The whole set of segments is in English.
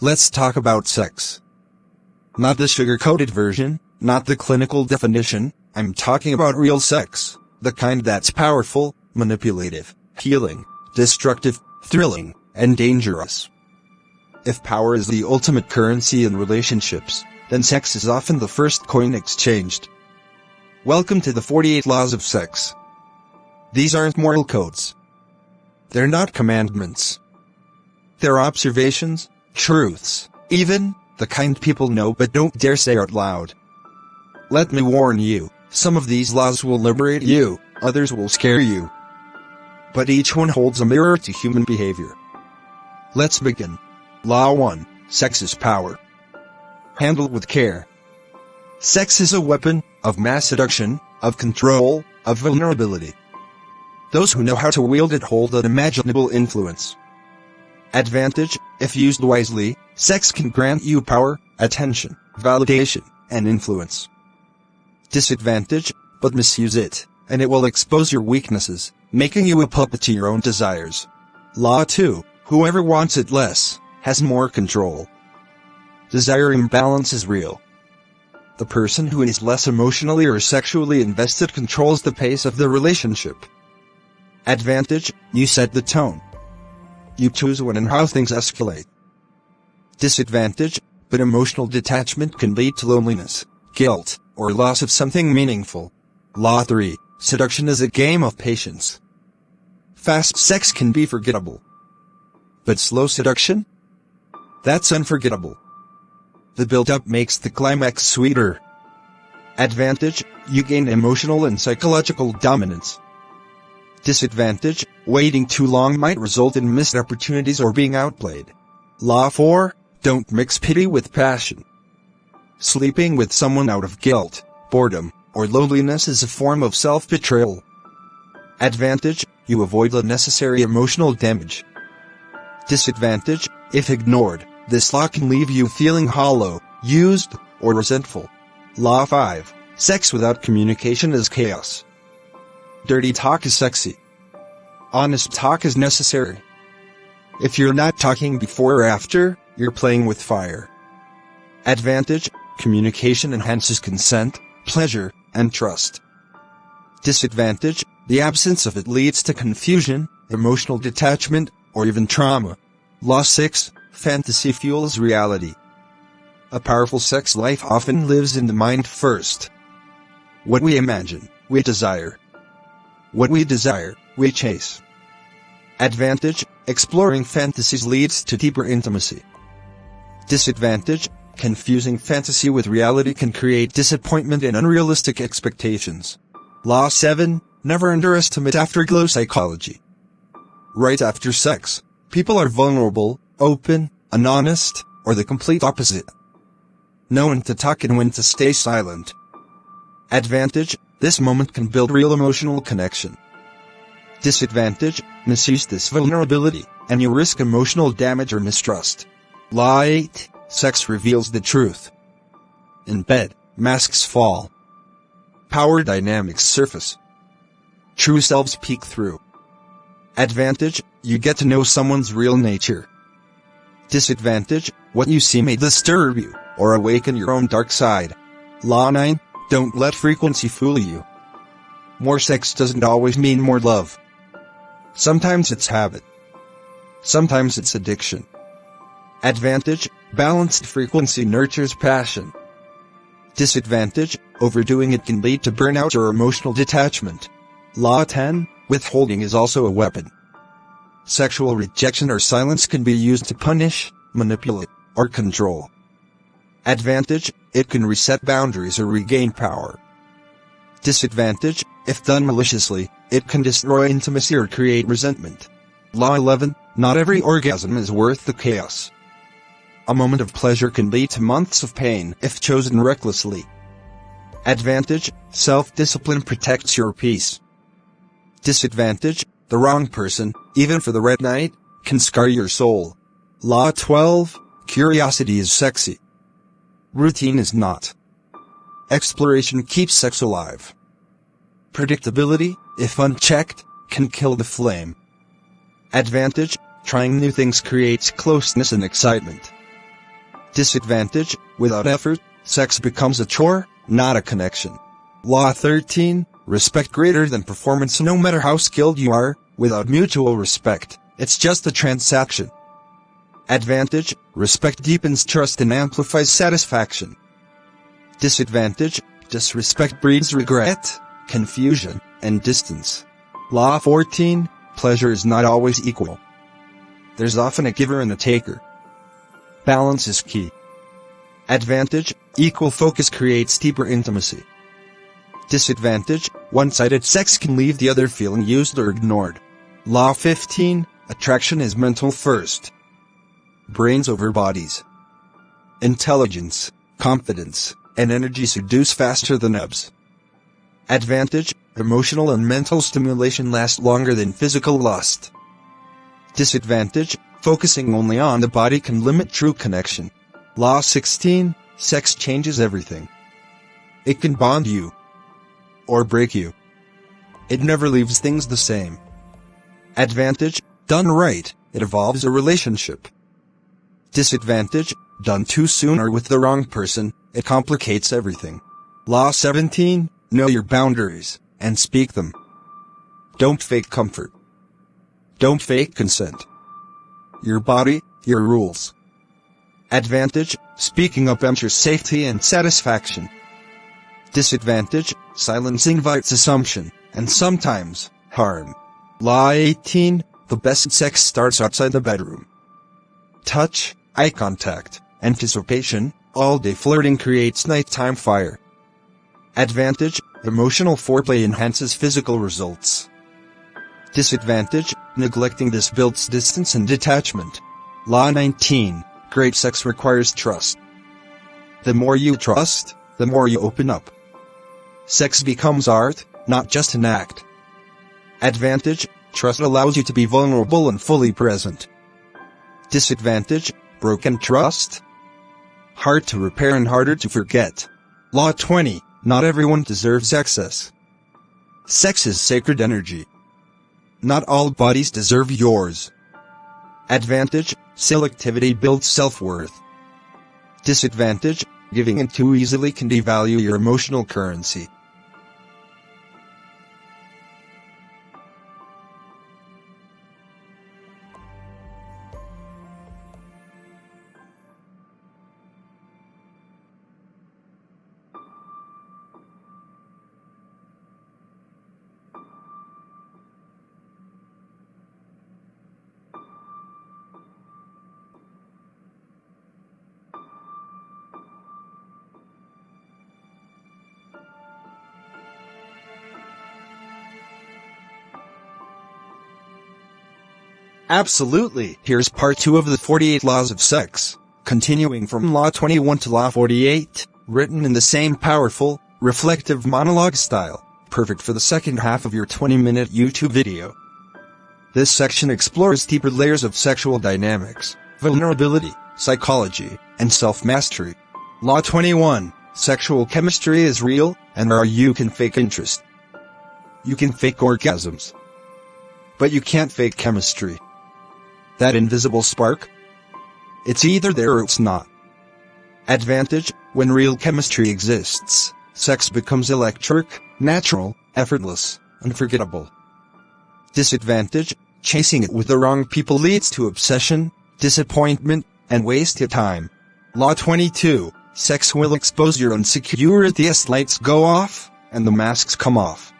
Let's talk about sex. Not the sugar-coated version, not the clinical definition, I'm talking about real sex, the kind that's powerful, manipulative, healing, destructive, thrilling, and dangerous. If power is the ultimate currency in relationships, then sex is often the first coin exchanged. Welcome to the 48 Laws of Sex. These aren't moral codes. They're not commandments. They're observations, truths, even the kind people know but don't dare say out loud. Let me warn you, some of these laws will liberate you, others will scare you. But each one holds a mirror to human behavior. Let's begin. Law 1. Sex is power. Handle with care. Sex is a weapon of mass seduction, of control, of vulnerability. Those who know how to wield it hold unimaginable influence. Advantage: if used wisely, sex can grant you power, attention, validation, and influence. Disadvantage: but misuse it, and it will expose your weaknesses, making you a puppet to your own desires. Law 2. Whoever wants it less, has more control. Desire imbalance is real. The person who is less emotionally or sexually invested controls the pace of the relationship. Advantage: you set the tone. You choose when and how things escalate. Disadvantage: but emotional detachment can lead to loneliness, guilt, or loss of something meaningful. Law 3. Seduction is a game of patience. Fast sex can be forgettable. But slow seduction? That's unforgettable. The build-up makes the climax sweeter. Advantage: you gain emotional and psychological dominance. Disadvantage: waiting too long might result in missed opportunities or being outplayed. Law 4. Don't mix pity with passion. Sleeping with someone out of guilt, boredom, or loneliness is a form of self-betrayal. Advantage: you avoid unnecessary emotional damage. Disadvantage: if ignored, this law can leave you feeling hollow, used, or resentful. Law 5. Sex without communication is chaos. Dirty talk is sexy. Honest talk is necessary. If you're not talking before or after, you're playing with fire. Advantage: communication enhances consent, pleasure, and trust. Disadvantage: the absence of it leads to confusion, emotional detachment, or even trauma. Law 6. Fantasy fuels reality. A powerful sex life often lives in the mind first. What we imagine, we desire. What we desire, we chase. Advantage: exploring fantasies leads to deeper intimacy. Disadvantage: confusing fantasy with reality can create disappointment and unrealistic expectations. Law 7. Never underestimate afterglow psychology. Right after sex, people are vulnerable, open, and honest, or the complete opposite. Know when to talk and when to stay silent. Advantage: this moment can build real emotional connection. Disadvantage: misuse this vulnerability, and you risk emotional damage or mistrust. Law 8. Sex reveals the truth. In bed, masks fall. Power dynamics surface. True selves peek through. Advantage: you get to know someone's real nature. Disadvantage: what you see may disturb you, or awaken your own dark side. Law 9. Don't let frequency fool you. More sex doesn't always mean more love. Sometimes it's habit. Sometimes it's addiction. Advantage: balanced frequency nurtures passion. Disadvantage: overdoing it can lead to burnout or emotional detachment. Law 10. Withholding is also a weapon. Sexual rejection or silence can be used to punish, manipulate, or control. Advantage: it can reset boundaries or regain power. Disadvantage: if done maliciously, it can destroy intimacy or create resentment. Law 11. Not every orgasm is worth the chaos. A moment of pleasure can lead to months of pain if chosen recklessly. Advantage: self-discipline protects your peace. Disadvantage: the wrong person, even for the right night, can scar your soul. Law 12. Curiosity is sexy. Routine is not. Exploration keeps sex alive. Predictability, if unchecked, can kill the flame. Advantage: trying new things creates closeness and excitement. Disadvantage: without effort, sex becomes a chore, not a connection. Law 13, respect greater than performance. No matter how skilled you are, without mutual respect, it's just a transaction. Advantage: respect deepens trust and amplifies satisfaction. Disadvantage: disrespect breeds regret, confusion, and distance. Law 14, pleasure is not always equal. There's often a giver and a taker. Balance is key. Advantage: equal focus creates deeper intimacy. Disadvantage: one-sided sex can leave the other feeling used or ignored. Law 15, attraction is mental first. Brains over bodies. Intelligence, confidence, and energy seduce faster than abs. Advantage: emotional and mental stimulation last longer than physical lust. Disadvantage: focusing only on the body can limit true connection. Law 16, sex changes everything. It can bond you or break you. It never leaves things the same. Advantage: done right, it evolves a relationship. Disadvantage: done too soon or with the wrong person, it complicates everything. Law 17, know your boundaries, and speak them. Don't fake comfort. Don't fake consent. Your body, your rules. Advantage: speaking up ensures safety and satisfaction. Disadvantage: silence invites assumption, and sometimes, harm. Law 18, the best sex starts outside the bedroom. Touch, eye contact, anticipation, all-day flirting creates nighttime fire. Advantage: emotional foreplay enhances physical results. Disadvantage: neglecting this builds distance and detachment. Law 19, great sex requires trust. The more you trust, the more you open up. Sex becomes art, not just an act. Advantage: trust allows you to be vulnerable and fully present. Disadvantage: broken trust. Hard to repair and harder to forget. Law 20, not everyone deserves access. Sex is sacred energy. Not all bodies deserve yours. Advantage: selectivity builds self-worth. Disadvantage: giving in too easily can devalue your emotional currency. Absolutely. Here's part 2 of the 48 laws of sex, continuing from Law 21 to Law 48, written in the same powerful, reflective monologue style, perfect for the second half of your 20-minute YouTube video. This section explores deeper layers of sexual dynamics, vulnerability, psychology, and self-mastery. Law 21, sexual chemistry is real, and you can fake interest. You can fake orgasms. But you can't fake chemistry. That invisible spark? It's either there or it's not. Advantage: when real chemistry exists, sex becomes electric, natural, effortless, unforgettable. Disadvantage: chasing it with the wrong people leads to obsession, disappointment, and wasted time. Law 22, sex will expose your insecurities. Lights go off, and the masks come off.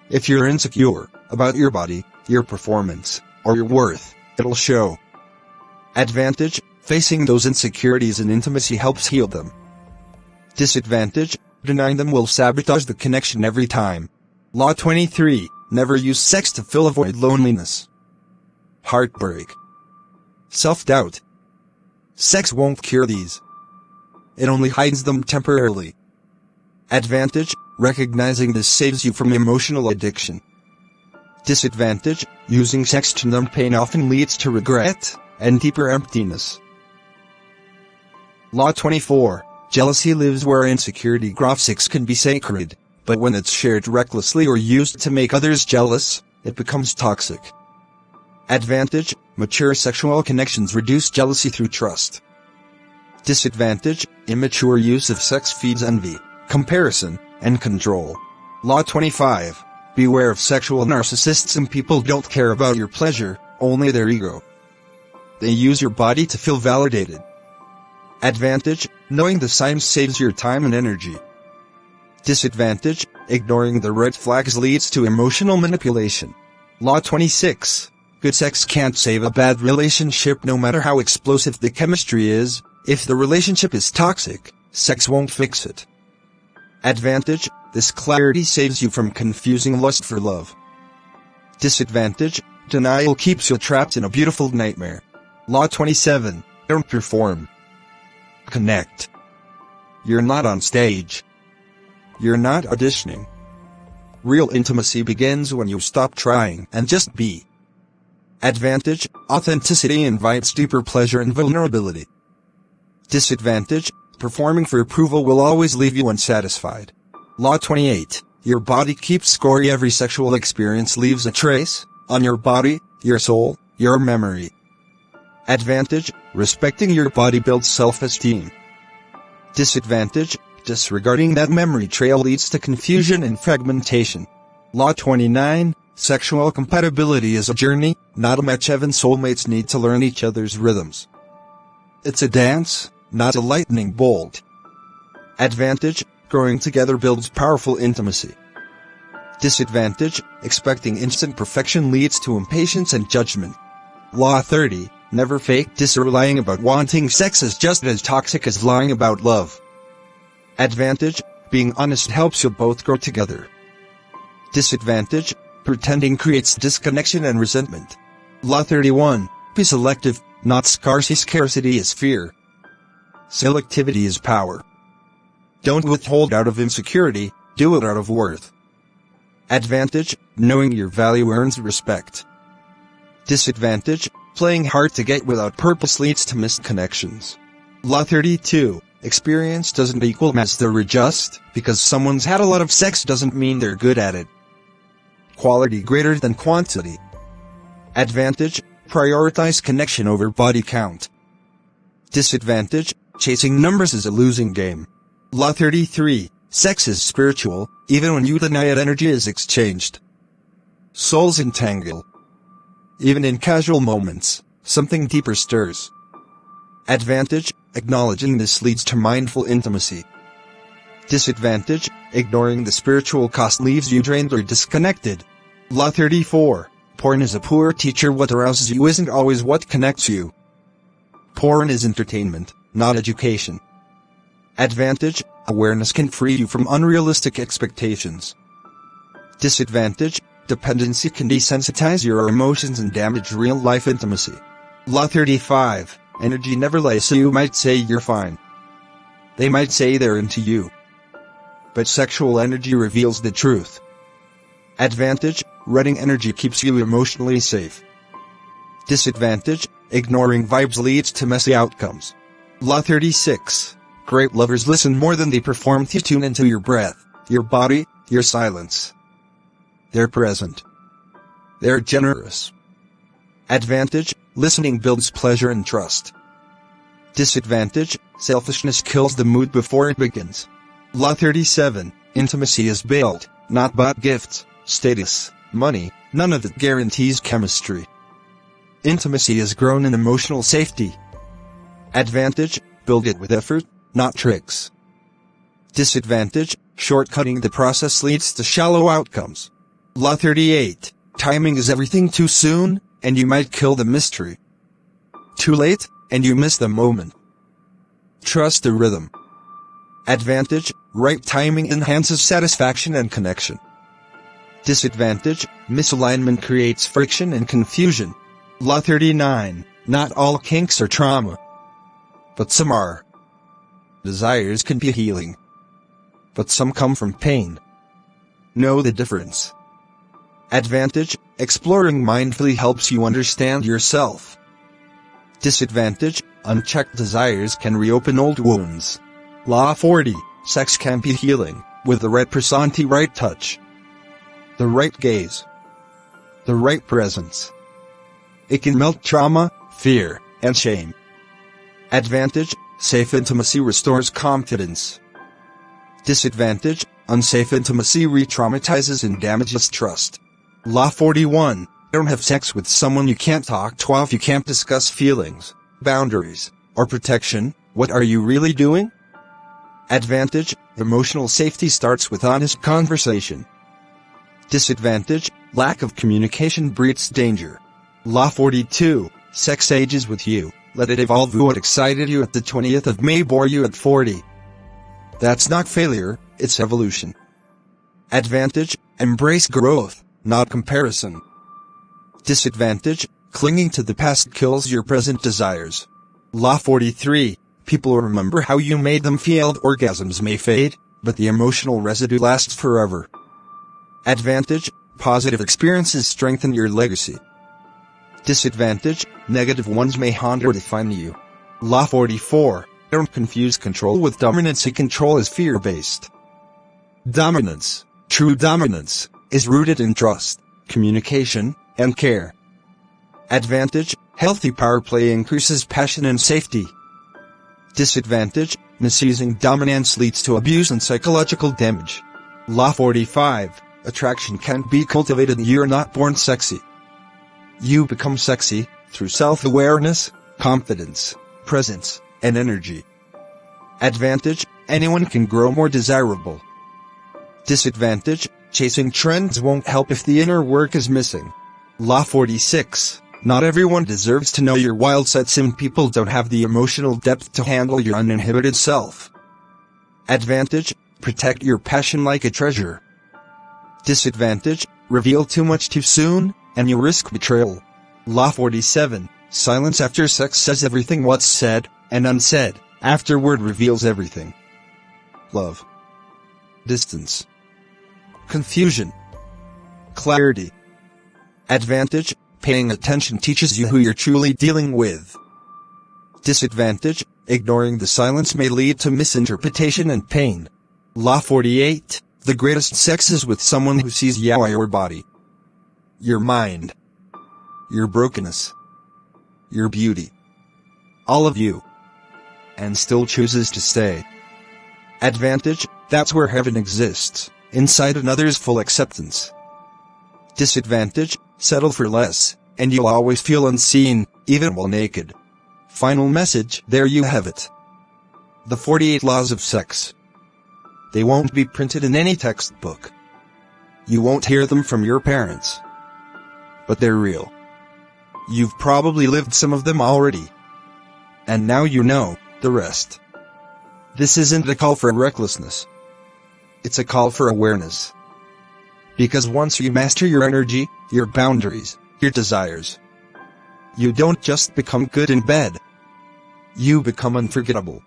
If you're insecure about your body, your performance, or your worth, it'll show. Advantage: facing those insecurities in intimacy helps heal them. Disadvantage: denying them will sabotage the connection every time. Law 23, never use sex to fill a void. Loneliness, heartbreak, self-doubt. Sex won't cure these. It only hides them temporarily. Advantage: recognizing this saves you from emotional addiction. Disadvantage: using sex to numb pain often leads to regret and deeper emptiness. Law 24, jealousy lives where insecurity grows. Sex can be sacred, but when it's shared recklessly or used to make others jealous, it becomes toxic. Advantage: mature sexual connections reduce jealousy through trust. Disadvantage: immature use of sex feeds envy, comparison, and control. Law 25. Beware of sexual narcissists. Some people don't care about your pleasure, only their ego. They use your body to feel validated. Advantage: knowing the signs saves your time and energy. Disadvantage: ignoring the red flags leads to emotional manipulation. Law 26. Good sex can't save a bad relationship no matter how explosive the chemistry is. If the relationship is toxic, sex won't fix it. Advantage: this clarity saves you from confusing lust for love. Disadvantage: denial keeps you trapped in a beautiful nightmare. Law 27. Don't perform. Connect. You're not on stage. You're not auditioning. Real intimacy begins when you stop trying and just be. Advantage: authenticity invites deeper pleasure and vulnerability. Disadvantage: performing for approval will always leave you unsatisfied. Law 28. Your body keeps score. Every sexual experience leaves a trace on your body, your soul, your memory. Advantage: respecting your body builds self-esteem. Disadvantage: disregarding that memory trail leads to confusion and fragmentation. Law 29. Sexual compatibility is a journey, not a match. Even soulmates need to learn each other's rhythms. It's a dance, not a lightning bolt. Advantage: growing together builds powerful intimacy. Disadvantage: expecting instant perfection leads to impatience and judgment. Law 30. Never fake this, or lying about wanting sex is just as toxic as lying about love. Advantage: being honest helps you both grow together. Disadvantage: pretending creates disconnection and resentment. Law 31. Be selective, not scarce. Scarcity is fear. Selectivity is power. Don't withhold out of insecurity, do it out of worth. Advantage: knowing your value earns respect. Disadvantage: playing hard to get without purpose leads to missed connections. Law 32. Experience doesn't equal mastery. Just because someone's had a lot of sex doesn't mean they're good at it. Quality greater than quantity. Advantage: prioritize connection over body count. Disadvantage: chasing numbers is a losing game. Law 33. Sex is spiritual, even when you deny it. Energy is exchanged. Souls entangle. Even in casual moments, something deeper stirs. Advantage: acknowledging this leads to mindful intimacy. Disadvantage: ignoring the spiritual cost leaves you drained or disconnected. Law 34. Porn is a poor teacher. What arouses you isn't always what connects you. Porn is entertainment, not education. Advantage: awareness can free you from unrealistic expectations. Disadvantage: dependency can desensitize your emotions and damage real-life intimacy. Law 35. Energy never lies. So you might say you're fine. They might say they're into you. But sexual energy reveals the truth. Advantage: running energy keeps you emotionally safe. Disadvantage: ignoring vibes leads to messy outcomes. Law 36. Great lovers listen more than they perform. To tune into your breath, your body, your silence. They're present. They're generous. Advantage: listening builds pleasure and trust. Disadvantage: selfishness kills the mood before it begins. Law 37. Intimacy is built, not bought. Gifts, status, money, none of it guarantees chemistry. Intimacy is grown in emotional safety. Advantage: build it with effort, not tricks. Disadvantage: shortcutting the process leads to shallow outcomes. Law 38. Timing is everything. Too soon, and you might kill the mystery. Too late, and you miss the moment. Trust the rhythm. Advantage: right timing enhances satisfaction and connection. Disadvantage: misalignment creates friction and confusion. Law 39. Not all kinks are trauma, but some are. Desires can be healing, but some come from pain. Know the difference. Advantage: exploring mindfully helps you understand yourself. Disadvantage: unchecked desires can reopen old wounds. Law 40. Sex can be healing, with the right personality, right touch, the right gaze, the right presence. It can melt trauma, fear, and shame. Advantage: safe intimacy restores confidence. Disadvantage, unsafe intimacy re-traumatizes and damages trust. Law 41, don't have sex with someone you can't talk to if you can't discuss feelings, boundaries, or protection. What are you really doing? Advantage, emotional safety starts with honest conversation. Disadvantage, lack of communication breeds danger. Law 42, sex ages with you, let it evolve. What excited you at the 20th of May bore you at 40. That's not failure, it's evolution. Advantage, embrace growth, not comparison. Disadvantage, clinging to the past kills your present desires. Law 43, people remember how you made them feel. Orgasms may fade, but the emotional residue lasts forever. Advantage, positive experiences strengthen your legacy. Disadvantage, negative ones may haunt or define you. Law 44, don't confuse control with dominance. Control is fear-based. Dominance, true dominance, is rooted in trust, communication, and care. Advantage, healthy power play increases passion and safety. Disadvantage, misusing dominance leads to abuse and psychological damage. Law 45, attraction can't be cultivated. You're not born sexy. You become sexy through self-awareness, confidence, presence, and energy. Advantage, anyone can grow more desirable. Disadvantage, chasing trends won't help if the inner work is missing. Law 46, not everyone deserves to know your wild side. Some people don't have the emotional depth to handle your uninhibited self. Advantage, protect your passion like a treasure. Disadvantage, reveal too much too soon, and you risk betrayal. Law 47, silence after sex says everything. What's said and unsaid afterward reveals everything. Love. Distance. Confusion. Clarity. Advantage, paying attention teaches you who you're truly dealing with. Disadvantage, ignoring the silence may lead to misinterpretation and pain. Law 48, the greatest sex is with someone who sees your body, your mind, your brokenness, your beauty, all of you, and still chooses to stay. Advantage, that's where heaven exists, inside another's full acceptance. Disadvantage, settle for less, and you'll always feel unseen, even while naked. Final message, there you have it. The 48 laws of sex. They won't be printed in any textbook. You won't hear them from your parents. But they're real. You've probably lived some of them already. And now you know the rest. This isn't a call for recklessness. It's a call for awareness. Because once you master your energy, your boundaries, your desires, you don't just become good in bed. You become unforgettable.